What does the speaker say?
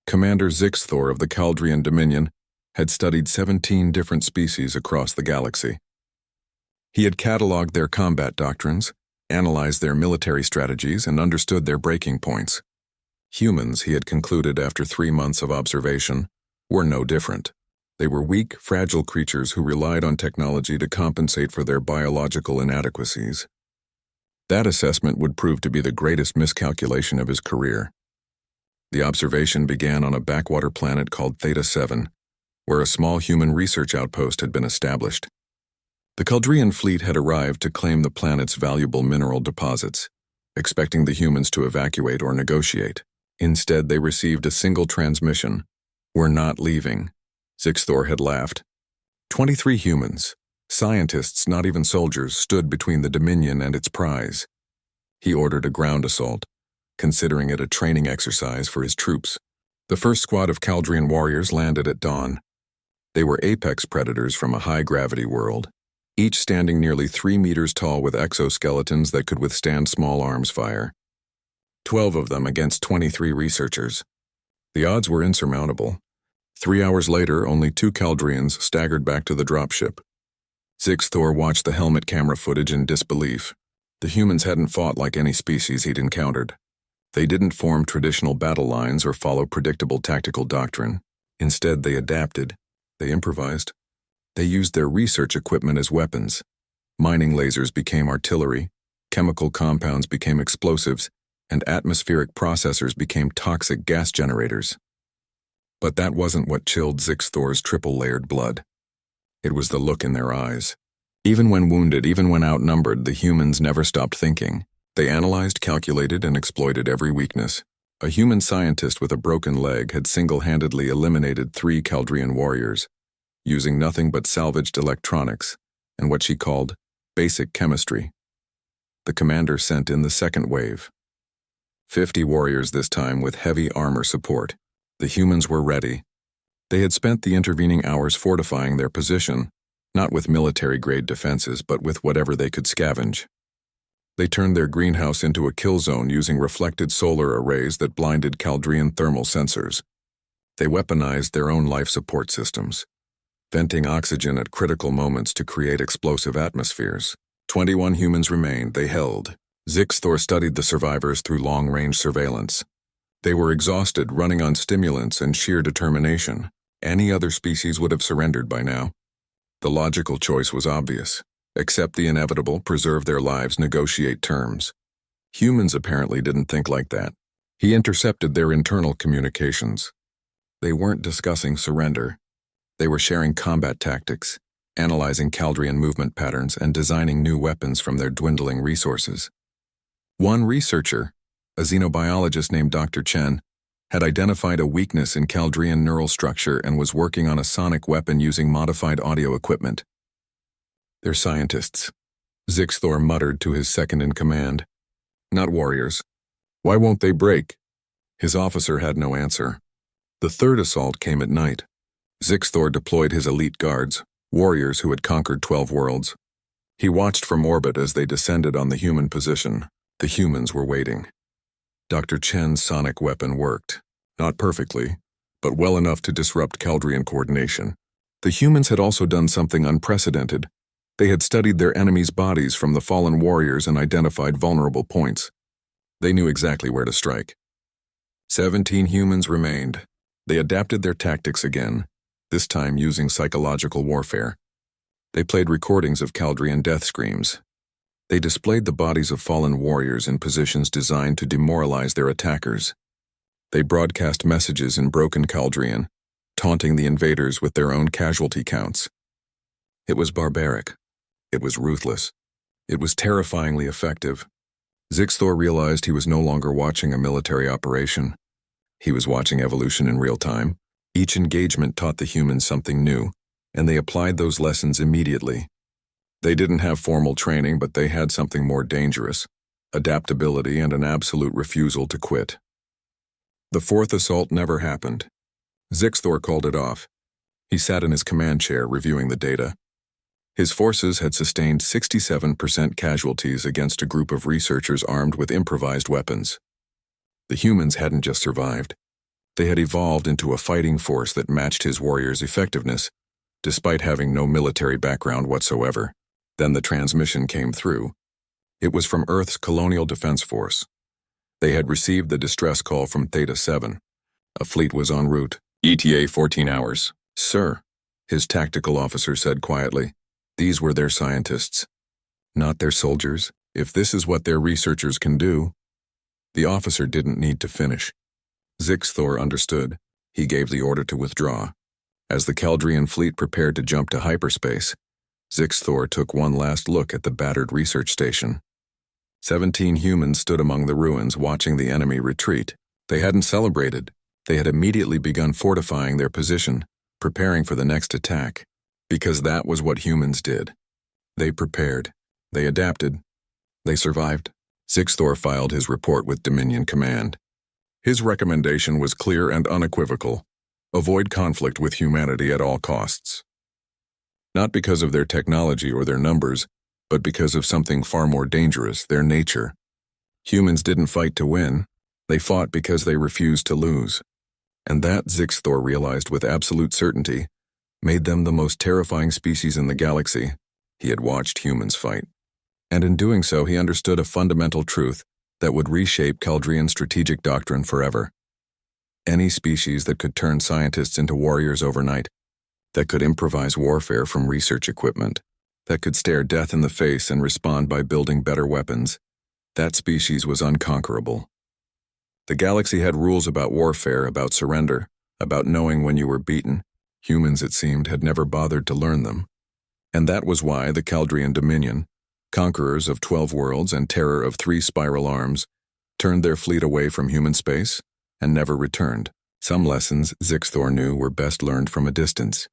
Commander Zixthor of the Caldrian Dominion had studied 17 different species across the galaxy. He had cataloged their combat doctrines, analyzed their military strategies, and understood their breaking points. Humans, he had concluded after 3 months of observation, were no different. They were weak, fragile creatures who relied on technology to compensate for their biological inadequacies. That assessment would prove to be the greatest miscalculation of his career. The observation began on a backwater planet called Theta 7, where a small human research outpost had been established. The Caldrian fleet had arrived to claim the planet's valuable mineral deposits, expecting the humans to evacuate or negotiate. Instead, they received a single transmission: "We're not leaving." Zixthor had laughed. 23 humans, scientists, not even soldiers, stood between the Dominion and its prize. He ordered a ground assault, considering it a training exercise for his troops. The first squad of Caldrian warriors landed at dawn. They were apex predators from a high-gravity world, each standing nearly 3 meters tall with exoskeletons that could withstand small arms fire. 12 of them against 23 researchers. The odds were insurmountable. 3 hours later, only 2 Caldrians staggered back to the dropship. Zixthor watched the helmet camera footage in disbelief. The humans hadn't fought like any species he'd encountered. They didn't form traditional battle lines or follow predictable tactical doctrine. Instead, they adapted. They improvised. They used their research equipment as weapons. Mining lasers became artillery, chemical compounds became explosives, and atmospheric processors became toxic gas generators. But that wasn't what chilled Zixthor's triple-layered blood. It was the look in their eyes. Even when wounded, even when outnumbered, the humans never stopped thinking. They analyzed, calculated, and exploited every weakness. A human scientist with a broken leg had single-handedly eliminated 3 Caldrian warriors, using nothing but salvaged electronics and what she called basic chemistry. The commander sent in the second wave. 50 warriors this time with heavy armor support. The humans were ready. They had spent the intervening hours fortifying their position, not with military-grade defenses, but with whatever they could scavenge. They turned their greenhouse into a kill zone using reflected solar arrays that blinded Caldrian thermal sensors. They weaponized their own life support systems, venting oxygen at critical moments to create explosive atmospheres. 21 humans remained. They held. Zixthor studied the survivors through long-range surveillance. They were exhausted, running on stimulants and sheer determination. Any other species would have surrendered by now. The logical choice was obvious. Accept the inevitable, preserve their lives, negotiate terms. Humans apparently didn't think like that. He intercepted their internal communications. They weren't discussing surrender. They were sharing combat tactics, analyzing Caldrian movement patterns, and designing new weapons from their dwindling resources. One researcher, a xenobiologist named Dr. Chen, had identified a weakness in Caldrian neural structure and was working on a sonic weapon using modified audio equipment. "They're scientists," Zixthor muttered to his second-in-command. "Not warriors. Why won't they break?" His officer had no answer. The third assault came at night. Zixthor deployed his elite guards, warriors who had conquered 12 worlds. He watched from orbit as they descended on the human position. The humans were waiting. Dr. Chen's sonic weapon worked. Not perfectly, but well enough to disrupt Caldrian coordination. The humans had also done something unprecedented. They had studied their enemies' bodies from the fallen warriors and identified vulnerable points. They knew exactly where to strike. 17 humans remained. They adapted their tactics again, this time using psychological warfare. They played recordings of Caldrian death screams. They displayed the bodies of fallen warriors in positions designed to demoralize their attackers. They broadcast messages in broken Caldrian, taunting the invaders with their own casualty counts. It was barbaric. It was ruthless. It was terrifyingly effective. Zixthor realized he was no longer watching a military operation. He was watching evolution in real time. Each engagement taught the humans something new, and they applied those lessons immediately. They didn't have formal training, but they had something more dangerous: adaptability and an absolute refusal to quit. The fourth assault never happened. Zixthor called it off. He sat in his command chair reviewing the data. His forces had sustained 67% casualties against a group of researchers armed with improvised weapons. The humans hadn't just survived. They had evolved into a fighting force that matched his warriors' effectiveness, despite having no military background whatsoever. Then the transmission came through. It was from Earth's Colonial Defense Force. They had received the distress call from Theta 7. A fleet was en route. ETA 14 hours. Sir, his tactical officer said quietly. These were their scientists, not their soldiers. If this is what their researchers can do. The officer didn't need to finish. Zixthor understood. He gave the order to withdraw. As the Caldrian fleet prepared to jump to hyperspace, Zixthor took one last look at the battered research station. 17 humans stood among the ruins watching the enemy retreat. They hadn't celebrated. They had immediately begun fortifying their position, preparing for the next attack. Because that was what humans did. They prepared. They adapted. They survived. Zixthor filed his report with Dominion Command. His recommendation was clear and unequivocal. Avoid conflict with humanity at all costs. Not because of their technology or their numbers, but because of something far more dangerous, their nature. Humans didn't fight to win. They fought because they refused to lose. And that, Zixthor realized with absolute certainty, made them the most terrifying species in the galaxy. He had watched humans fight. And in doing so, he understood a fundamental truth that would reshape Caldrian strategic doctrine forever. Any species that could turn scientists into warriors overnight, that could improvise warfare from research equipment, that could stare death in the face and respond by building better weapons, that species was unconquerable. The galaxy had rules about warfare, about surrender, about knowing when you were beaten. Humans, it seemed, had never bothered to learn them. And that was why the Caldrian Dominion, conquerors of 12 worlds and terror of 3 spiral arms, turned their fleet away from human space and never returned. Some lessons, Zixthor knew, were best learned from a distance.